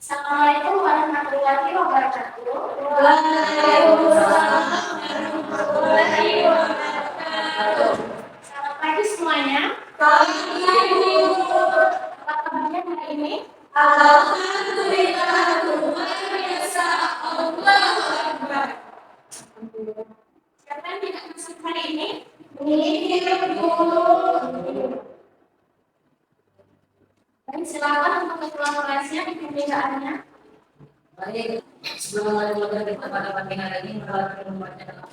Assalamualaikum warahmatullahi wabarakatuh. Waalaikumsalam warahmatullahi wabarakatuh. Selamat pagi semuanya. Pagi. Apa kabarnya hari ini? Alhamdulillah, luar biasa. Allahu Akbar. Siapa yang tidak masuk hari ini? Ibu. Baik, silakan untuk ketua kelasnya di pembelaannya. Baik, sebelum mulai kita pada pagi hari ini membaca dalam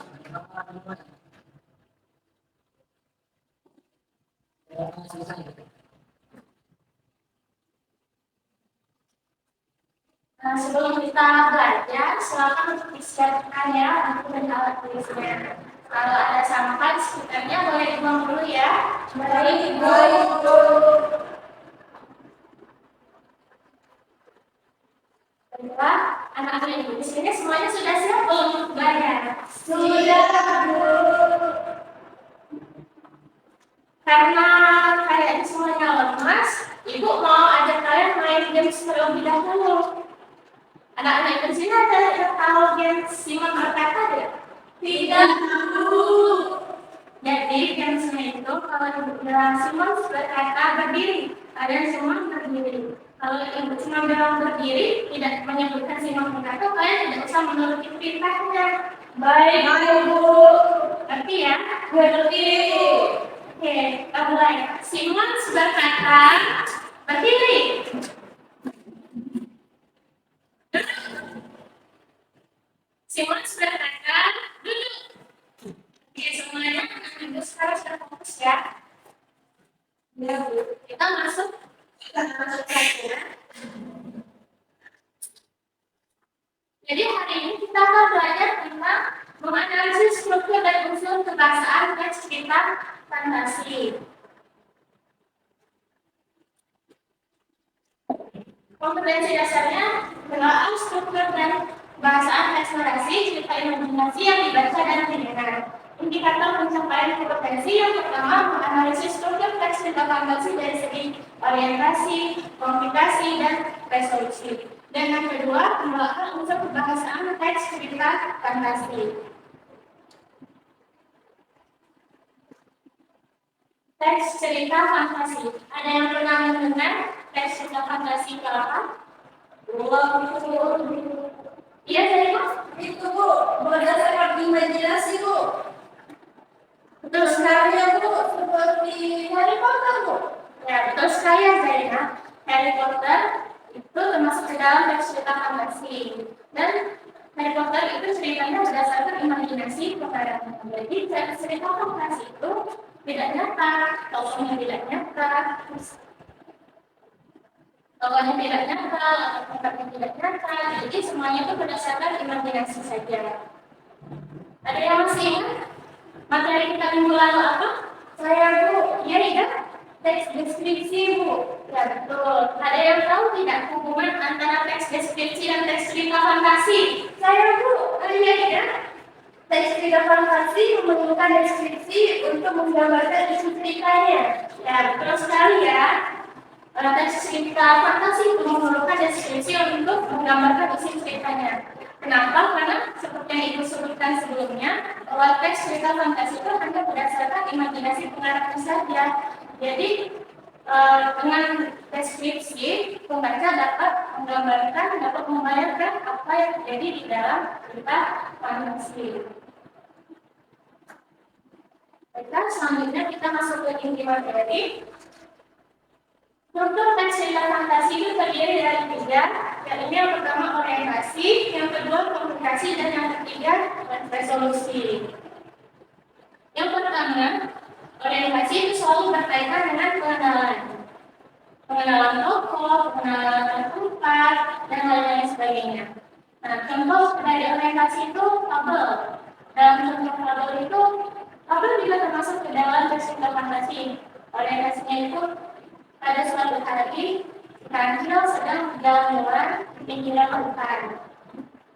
Sebelum kita belajar, silakan untuk disiapkan ya untuk alat tulisnya. Kalau ada sampah di sekitarnya boleh dibuang dulu ya. Baik. Kedua, anak-anak ibu di sini semuanya sudah siap belum untuk belajar? Sudah, Bu. Karena kalian semuanya lemas, ibu mau ajak kalian main game terlebih dahulu. Anak-anak ibu di sini ada yang tahu game Simon berkata tidak? Tidak, Bu. Jadi gamesnya itu kalau bilang Simon berkata berdiri, kalian semua berdiri. Kalau ibu cuma bilang berdiri, tidak menyebutkan Simon berkata, kalian tidak usah menuruti perintahnya. Baik, Bu. Ngerti ya? Ngerti. Oke, kita mulai. Simon berkata berdiri. Simon berkata duduk. Oke, semuanya ibu sekarang sudah fokus ya. Ya, Bu. Kita masuk pelajaran. Jadi hari ini kita akan belajar tentang menganalisis struktur dan unsur kebahasaan teks cerita fantasi. Kompetensi dasarnya pengenalan struktur dan bahasaan teks narasi, cerita imajinasi yang dibaca dan didengar. Indikator pencapaian kompetensi yang pertama menganalisis struktur teks cerita fantasi dari segi orientasi, komunikasi, dan resolusi. Dan yang kedua, pengenalan unsur kebahasaan teks cerita fantasi. Teks cerita fantasi. Ada yang pernah mendengar teks cerita fantasi itu apa? Iya, dari Mas? Itu, Bu. Berdasarkan imajinasi, Bu. Betul sekali. Sebenarnya, Bu, seperti Harry Potter, Bu. Ya, betul sekali ya Zaina. Harry Potter itu termasuk di dalam teks cerita fantasi. Dan Harry Potter itu ceritanya berdasarkan imajinasi pengarangnya. Jadi teks cerita fantasi itu tidak nyata, tokohnya tidak nyata, tokohnya tidak nyata, atau tempatnya tidak nyata. Jadi semuanya itu berdasarkan imajinasi saja. Ada yang masih ingat materi kita minggu lalu apa? Saya, Bu. Iya, iya. Teks deskripsi, Bu. Ya, betul. Ada yang tahu tidak hubungan antara teks deskripsi dan teks cerita fantasi? Saya, Bu. Iya, iya. Teks cerita fantasi memerlukan deskripsi untuk menggambarkan isi ceritanya. Ya, betul sekali ya. Teks cerita fantasi itu memerlukan deskripsi untuk menggambarkan isi ceritanya. Kenapa? Karena seperti yang Ibu sebutkan sebelumnya, bahwa teks cerita fantasi itu hanya berdasarkan imajinasi pengarangnya saja. Jadi dengan deskripsi, pembaca dapat menggambarkan, dapat membayangkan apa yang terjadi di dalam cerita fantasi. Baiklah, selanjutnya kita masuk ke inti materi. Struktur teks cerita fantasi itu terdiri dari tiga, yaitu yang pertama orientasi, yang kedua komunikasi, dan yang ketiga resolusi. Yang pertama, orientasi itu selalu berkaitan dengan pengenalan tokoh, pengenalan tempat, dan lain-lain sebagainya. Nah, contoh dari orientasi itu tabel. Dalam contoh tabel itu, tabel juga termasuk ke dalam teks cerita fantasi. Orientasinya itu pada suatu hari, Kancil sedang berjalan-jalan di pinggiran hutan.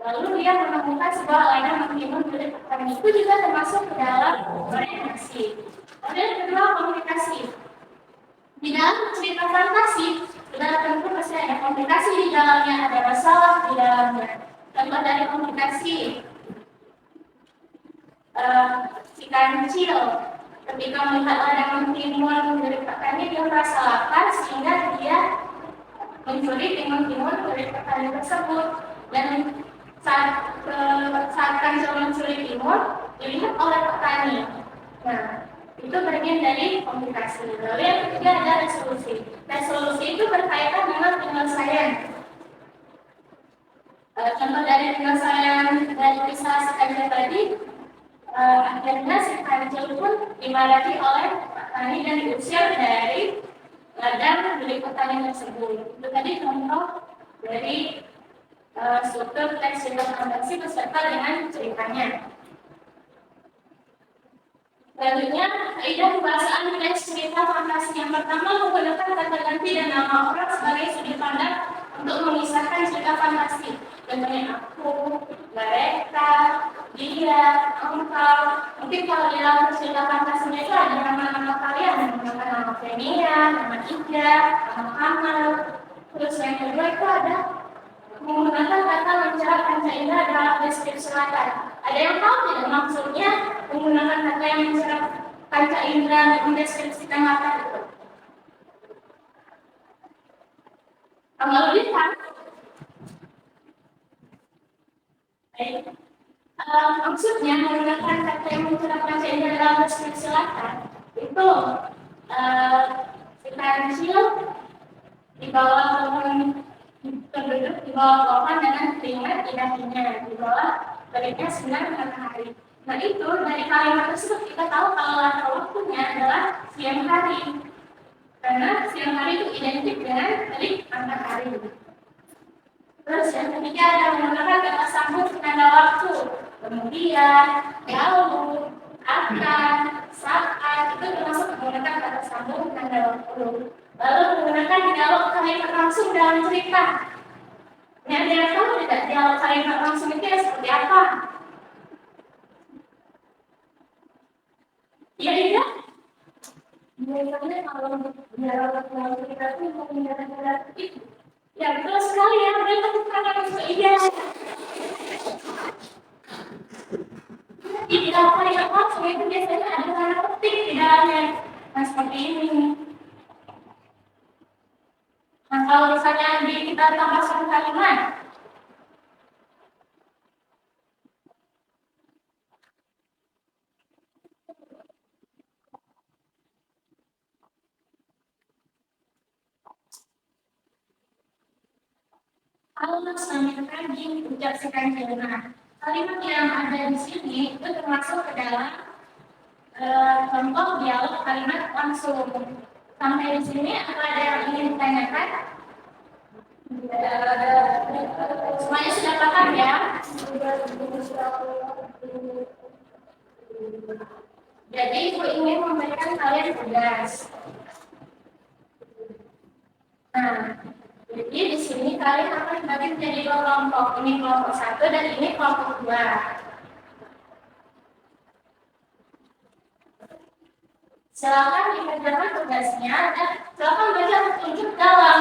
Lalu dia menemukan sebuah ladang menghimpun kulit hutan. Itu juga termasuk ke dalam orientasi. Kemudian kedua, komunikasi. Di dalam cerita fantasi, Kita tentu pasti ada komplikasi di dalamnya, ada masalah di dalamnya. Contoh dari komplikasi, si kancil ketika melihat ladang mentimun dari petani dia merasa lapar sehingga dia mencuri timun-timun dari petani tersebut, dan saat kancil mencuri timun dilihat oleh petani. Nah, itu bagian dari komunikasi. Lalu yang ketiga ada resolusi. Resolusi itu berkaitan dengan penyelesaian. Contoh dari penyelesaian dari kisah si kancil tadi, akhirnya si kancil pun dimarahi oleh petani dan diusir dari ladang milik petani tersebut. Itu tadi contoh dari struktur teks fantasi beserta dengan ceritanya. Selanjutnya, kaidah pembahasan teks cerita fantasi yang pertama menggunakan kata ganti dan nama orang sebagai sudut pandang untuk memisahkan cerita fantasi. Contohnya aku, mereka, dia, engkau. Mungkin kalau di dalam cerita fantasinya itu ada nama-nama kalian, menggunakan nama Fenia, nama Ida, nama Kamal. Terus yang kedua itu ada menggunakan kata mencerah panca indera dalam deskripsi latar. Ada yang tahu tidak maksudnya menggunakan kata yang mencerah panca indera dan mendeskripsikan latar itu? Kamu lebih kan? Baik. Maksudnya menggunakan kata yang mencerah panca indera dalam deskripsi latar itu si kancil di bawah penduduk di bawah pohon dengan keringat di dahinya, di bawah teriknya sinar matahari. Nah itu dari kalimat tersebut kita tahu kalau latar waktunya adalah siang hari, karena siang hari itu identik dengan terik matahari. Terus yang ketiga ada menggunakan kata sambung penanda waktu, kemudian, lalu, akan, saat, itu termasuk menggunakan kata sambung penanda waktu. Lalu menggunakan dialog kalimat langsung dalam cerita. Yang dia tahu tidak dialog kalimat langsung itu seperti apa? Iya tidak? Biasanya kalau dialog dalam cerita itu menggunakan kata itu. Ya betul sekali ya, mereka kata langsung iya. Di dalam kalimat langsung itu biasanya ada tanda petik di dalamnya. Nah seperti ini. Nah, kalau misalnya kita tambah satu kalimat, halo selamat pagi, ucap si kancil. Nah, kalimat yang ada di sini itu termasuk ke dalam contoh dialog kalimat langsung. Sampai di sini apa ada yang ingin ditanyakan? Semuanya sudah paham ya? Jadi ibu ingin memberikan kalian tugas. Nah, jadi di sini kalian akan dibagi menjadi dua kelompok. Ini kelompok satu dan ini kelompok dua. Silakan dikerjakan tugasnya dan silakan baca petunjuk dalam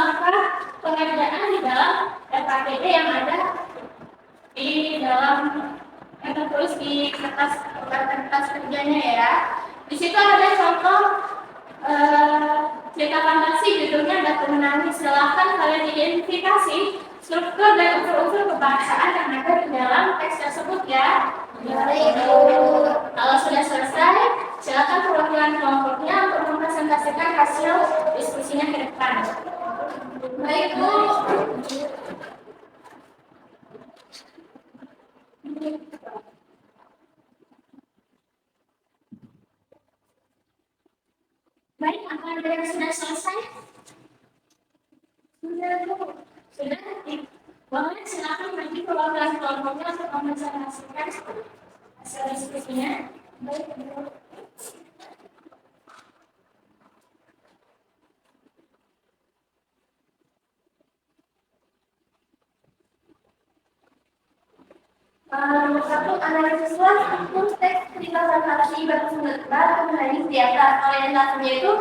pengerjaan di dalam FATD yang ada di dalam yang tertulis di kertas kerjanya ya. Di situ ada contoh cerita fantasi judulnya Batu Menangis. Silakan kalian identifikasi struktur dan unsur-unsur kebahasaan yang ada di dalam teks tersebut ya. Kalau sudah selesai, silakan perwakilan kelompoknya untuk mempresentasikan hasil diskusinya ke depan. Baik Bu. Baik, apa ada yang sudah selesai? Sudah Bu. Sudah. Boleh silakan bagi perwakilan kelompoknya untuk mempresentasikan hasil diskusinya. Baik Bu. Satu analisis luas itu teks cerita fantasi Batu Menangis di atas. Orientasinya itu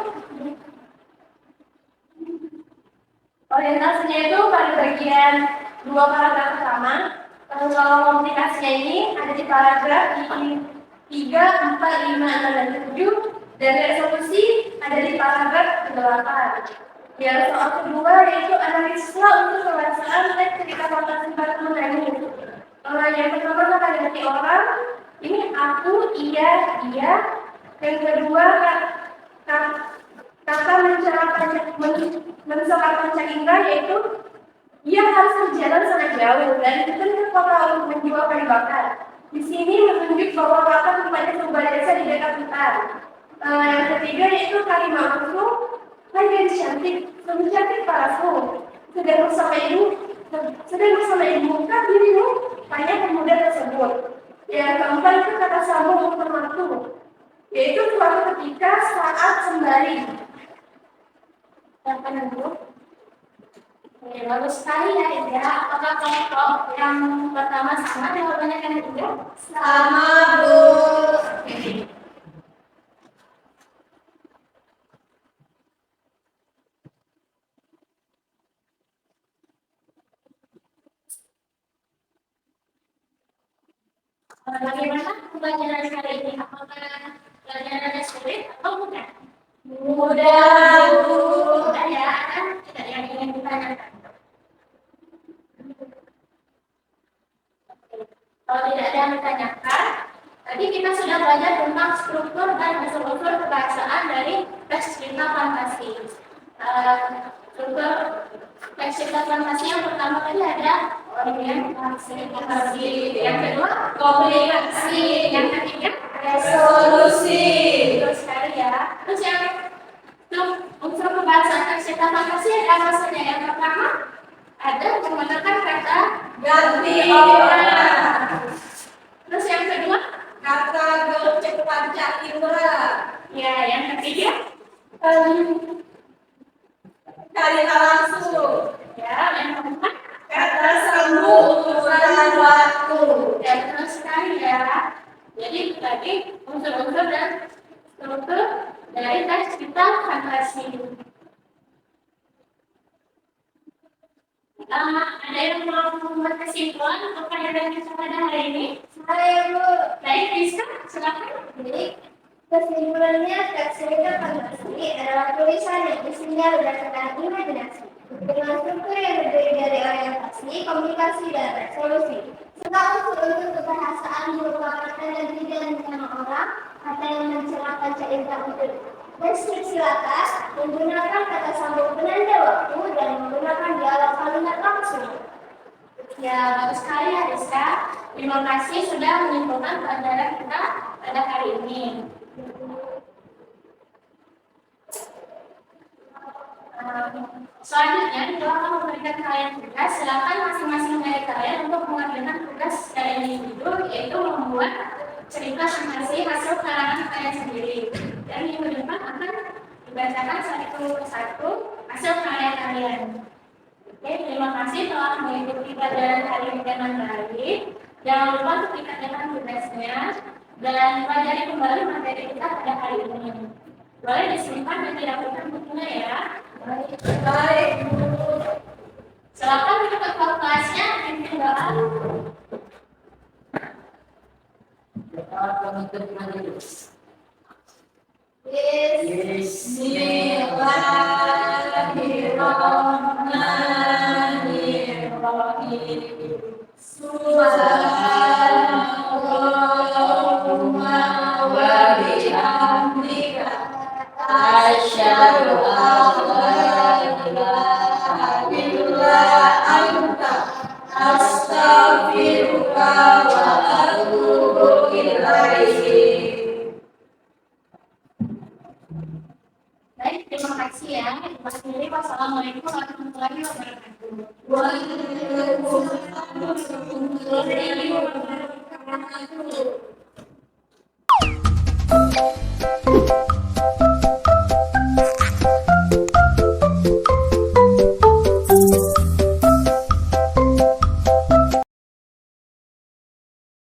Orientasinya itu pada bagian 2 paragraf pertama. Kalau komunikasinya ini ada di paragraf di 3, 4, 5, 6, dan 7. Dan resolusi ada di paragraf ke-8. Ya, soal kedua yaitu analisislah untuk pelaksanaan teks ketika fantasi menyanyi. Yang pertama akan ganti orang. Ini aku, iya, dia. Yang kedua kata mensorak panca indera, yaitu ia harus berjalan sangat jauh dan itu ke kota untuk menjual kayu bakar. Di sini menunjuk bahwa kota tempatnya sebuah desa di dekat hutan. Yang ketiga yaitu kalimat langsung, hai gadis cantik, lebih cantik parasmu. Sedang bersama ibu, kan dirimu? Tanya pemuda tersebut. Yang keempat itu kata sambung untuk menantu, yaitu suatu ketika saat sembari. Yang penentu. Oke, bagus sekali ya Indra. Apakah kelompok yang pertama sama jawabannya kan Indra? Sama, Bu. Oke. Bagaimana pembelajaran kali ini? Apakah pelajarannya sulit atau mudah? Mudah, Bu. Mudah ya, kan tidak yang ingin ditanyakan. Kalau tidak ada yang ditanyakan, tadi kita sudah belajar tentang struktur dan unsur-unsur kebahasaan dari teks cerita fantasi. Struktur teks cerita fantasi yang pertama tadi ada orientasi, yang kedua komunikasi, yang ketiga Resolusi. betul sekali ya. Terus yang unsur kebahasaan teks cerita fantasi ada apa saja? Yang pertama ada menggunakan kata Ganti orang. Terus yang kedua, Kata gocek panca indera. ya yang ketiga, Kalimat langsung. ya yang keempat, Kata sambung ukuran waktu. ya betul sekali ya. Jadi tadi unsur-unsur dan struktur dari teks cerita fantasi. Ada yang mau membuat kesimpulan untuk pelajaran kita pada hari ini? Saya, Bu. Baik, Rizka, silakan. Jadi, kesimpulannya teks cerita fantasi adalah tulisan yang isinya berdasarkan imajinasi dengan struktur yang terdiri dari orientasi, komunikasi, dan resolusi. Serta unsur-unsur kebahasaan berupa kata dan tidak nama orang, kata yang mencerahkan cerita untuk deskripsi latar, menggunakan kata sambung penanda waktu, dan menggunakan dialog kalimat langsung. Ya, bagus sekali ya Rizka. Terima kasih sudah menyimpulkan pelajaran kita pada hari ini. Selanjutnya, kita akan memberikan kalian tugas. Silakan masing-masing dari kalian untuk mengerjakan tugas dari individu, yaitu membuat cerita fantasi hasil karangan kalian sendiri. Dan minggu depan akan dibacakan satu persatu hasil karya kalian. Oke, terima kasih telah mengikuti pelajaran hari ini dengan baik. Jangan lupa untuk dikerjakan tugasnya dan pelajari kembali materi kita pada hari ini. Boleh disimpan dan dirapikan bukunya ya. Baik, Bu. Silakan untuk ketua kelasnya pimpin doa. Bismillahirrahmanirrahim. Subhanallahumma wa bihamdika asyhadu an la ilaha illa anta astaghfiruka wa atubu ilaik. Baik, terima kasih ya. Terima kasih. Wassalamualaikum warahmatullahi wabarakatuh. Waalaikumsalam warahmatullahi wabarakatuh.